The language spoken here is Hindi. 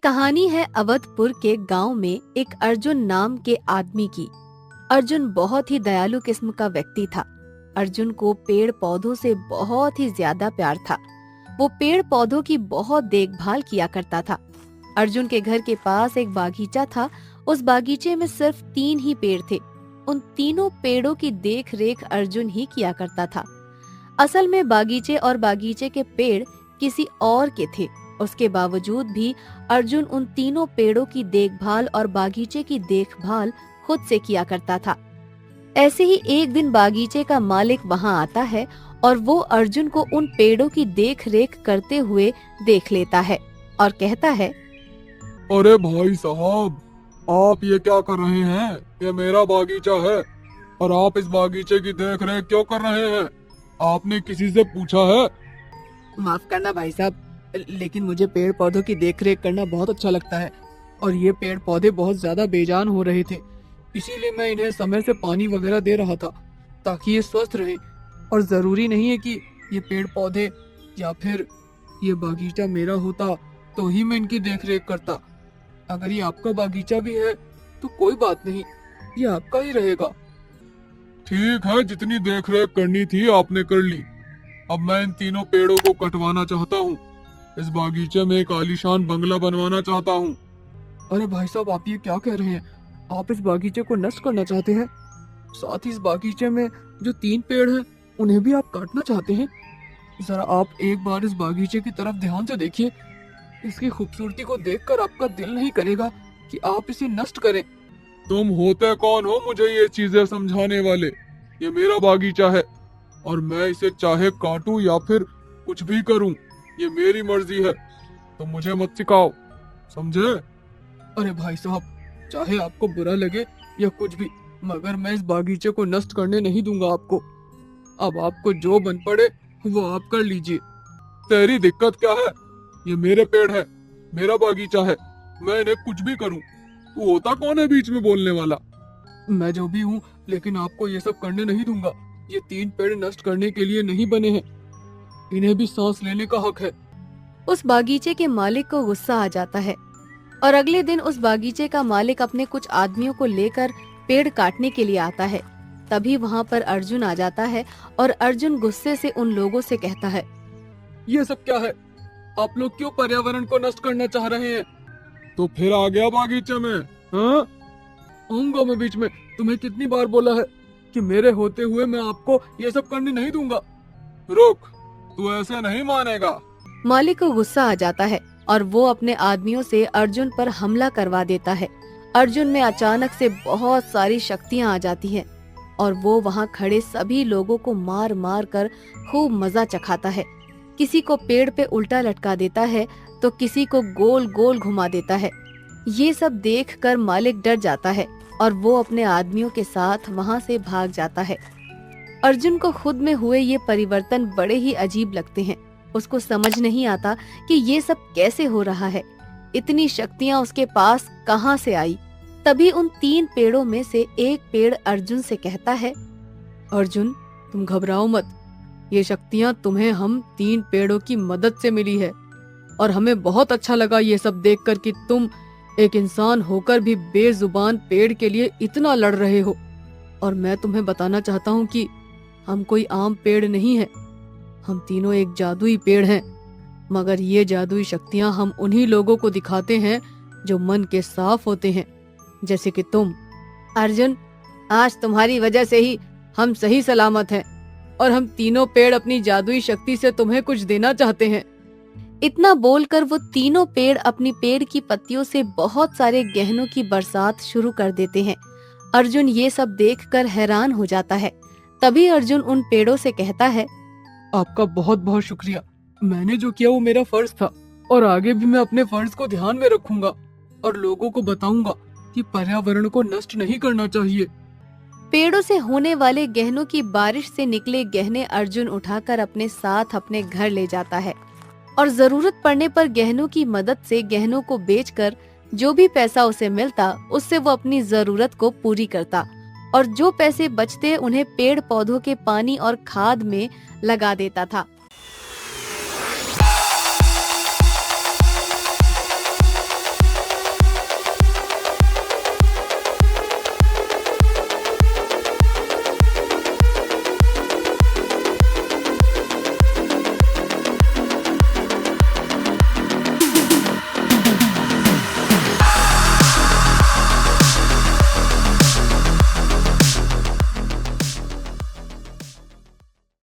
कहानी है अवधपुर के गांव में एक अर्जुन नाम के आदमी की। अर्जुन बहुत ही दयालु किस्म का व्यक्ति था। अर्जुन को पेड़ पौधों से बहुत ही ज्यादा प्यार था। वो पेड़ पौधों की बहुत देखभाल किया करता था। अर्जुन के घर के पास एक बागीचा था। उस बागीचे में सिर्फ 3 ही पेड़ थे। उन तीनों पेड़ों की देख रेख अर्जुन ही किया करता था। असल में बागीचे और बागीचे के पेड़ किसी और के थे। उसके बावजूद भी अर्जुन उन तीनों पेड़ों की देखभाल और बागीचे की देखभाल खुद से किया करता था। ऐसे ही एक दिन बागीचे का मालिक वहां आता है और वो अर्जुन को उन पेड़ों की देख रेख करते हुए देख लेता है और कहता है, अरे भाई साहब, आप ये क्या कर रहे हैं? ये मेरा बागीचा है और आप इस बागीचे की देख रेख क्यों कर रहे हैं? आपने किसी से पूछा है? माफ करना भाई साहब, लेकिन मुझे पेड़ पौधों की देखरेख करना बहुत अच्छा लगता है और ये पेड़ पौधे बहुत ज्यादा बेजान हो रहे थे, इसीलिए मैं इन्हें समय से पानी वगैरह दे रहा था ताकि ये स्वस्थ रहे। और जरूरी नहीं है कि ये पेड़ पौधे या फिर ये बागीचा मेरा होता तो ही मैं इनकी देखरेख करता। अगर ये आपका बागीचा भी है तो कोई बात नहीं, ये आपका ही रहेगा। ठीक है, जितनी देख रेख करनी थी आपने कर ली। अब मैं इन तीनों पेड़ों को कटवाना चाहता हूँ। इस बागीचे में एक आलीशान बंगला बनवाना चाहता हूँ। अरे भाई साहब, आप ये क्या कह रहे हैं? आप इस बागीचे को नष्ट करना चाहते हैं? साथ ही इस बागीचे में जो 3 पेड़ हैं उन्हें भी आप काटना चाहते हैं? जरा आप एक बार इस बागीचे की तरफ ध्यान से देखिए। इसकी खूबसूरती को देखकर आपका दिल नहीं करेगा कि आप इसे नष्ट करें। तुम होते कौन हो मुझे ये चीजें समझाने वाले? ये मेरा बागीचा है और मैं इसे चाहे काटूं या फिर कुछ भी करूं, ये मेरी मर्जी है। तो मुझे मत सिखाओ, समझे? अरे भाई साहब, चाहे आपको बुरा लगे या कुछ भी, मगर मैं इस बागीचे को नष्ट करने नहीं दूंगा आपको। अब आपको जो बन पड़े वो आप कर लीजिए। तेरी दिक्कत क्या है? ये मेरे पेड़ है, मेरा बागीचा है, मैं इन्हें कुछ भी करूं। तू होता कौन है बीच में बोलने वाला? मैं जो भी हूँ, लेकिन आपको ये सब करने नहीं दूंगा। ये 3 पेड़ नष्ट करने के लिए नहीं बने हैं, इन्हें भी सांस लेने का हक है। उस बागीचे के मालिक को गुस्सा आ जाता है और अगले दिन उस बागीचे का मालिक अपने कुछ आदमियों को लेकर पेड़ काटने के लिए आता है। तभी वहाँ पर अर्जुन आ जाता है और अर्जुन गुस्से से उन लोगों से कहता है, ये सब क्या है? आप लोग क्यों पर्यावरण को नष्ट करना चाह रहे हैं? तो फिर आ गया बागीचे में, हाँ? आऊंगा मैं बीच में। तुम्हें कितनी बार बोला है कि मेरे होते हुए मैं आपको ये सब करने नहीं दूंगा। रुक, तू ऐसे नहीं मानेगा। मालिक को गुस्सा आ जाता है और वो अपने आदमियों से अर्जुन पर हमला करवा देता है। अर्जुन में अचानक से बहुत सारी शक्तियाँ आ जाती हैं और वो वहाँ खड़े सभी लोगों को मार मार कर खूब मजा चखाता है। किसी को पेड़ पे उल्टा लटका देता है तो किसी को गोल गोल घुमा देता है। ये सब देखकर मालिक डर जाता है और वो अपने आदमियों के साथ वहाँ से भाग जाता है। अर्जुन को खुद में हुए ये परिवर्तन बड़े ही अजीब लगते हैं। उसको समझ नहीं आता कि ये सब कैसे हो रहा है। इतनी शक्तियाँ उसके पास कहाँ से आई। तभी उन 3 पेड़ों में से एक पेड़ अर्जुन से कहता है, अर्जुन, तुम घबराओ मत। ये शक्तियाँ तुम्हें हम 3 पेड़ों की मदद से मिली है और हमें बहुत अच्छा लगा ये सब देखकर कि तुम एक इंसान होकर भी बेजुबान पेड़ के लिए इतना लड़ रहे हो। और मैं तुम्हें बताना चाहता हूँ कि हम कोई आम पेड़ नहीं है, हम तीनों एक जादुई पेड़ हैं। मगर ये जादुई शक्तियाँ हम उन्हीं लोगों को दिखाते हैं जो मन के साफ होते हैं, जैसे कि तुम। अर्जुन, आज तुम्हारी वजह से ही हम सही सलामत हैं और हम तीनों पेड़ अपनी जादुई शक्ति से तुम्हें कुछ देना चाहते हैं। इतना बोलकर वो तीनों पेड़ अपनी पेड़ की पत्तियों से बहुत सारे गहनों की बरसात शुरू कर देते हैं। अर्जुन ये सब देखकर हैरान हो जाता है। तभी अर्जुन उन पेड़ों से कहता है, आपका बहुत बहुत शुक्रिया। मैंने जो किया वो मेरा फर्ज था और आगे भी मैं अपने फर्ज को ध्यान में रखूंगा और लोगों को बताऊंगा कि पर्यावरण को नष्ट नहीं करना चाहिए। पेड़ों से होने वाले गहनों की बारिश से निकले गहने अर्जुन उठाकर अपने साथ अपने घर ले जाता है और जरूरत पड़ने पर गहनों की मदद से गहनों को बेचकर जो भी पैसा उसे मिलता उससे वो अपनी जरूरत को पूरी करता और जो पैसे बचते उन्हें पेड़ पौधों के पानी और खाद में लगा देता था।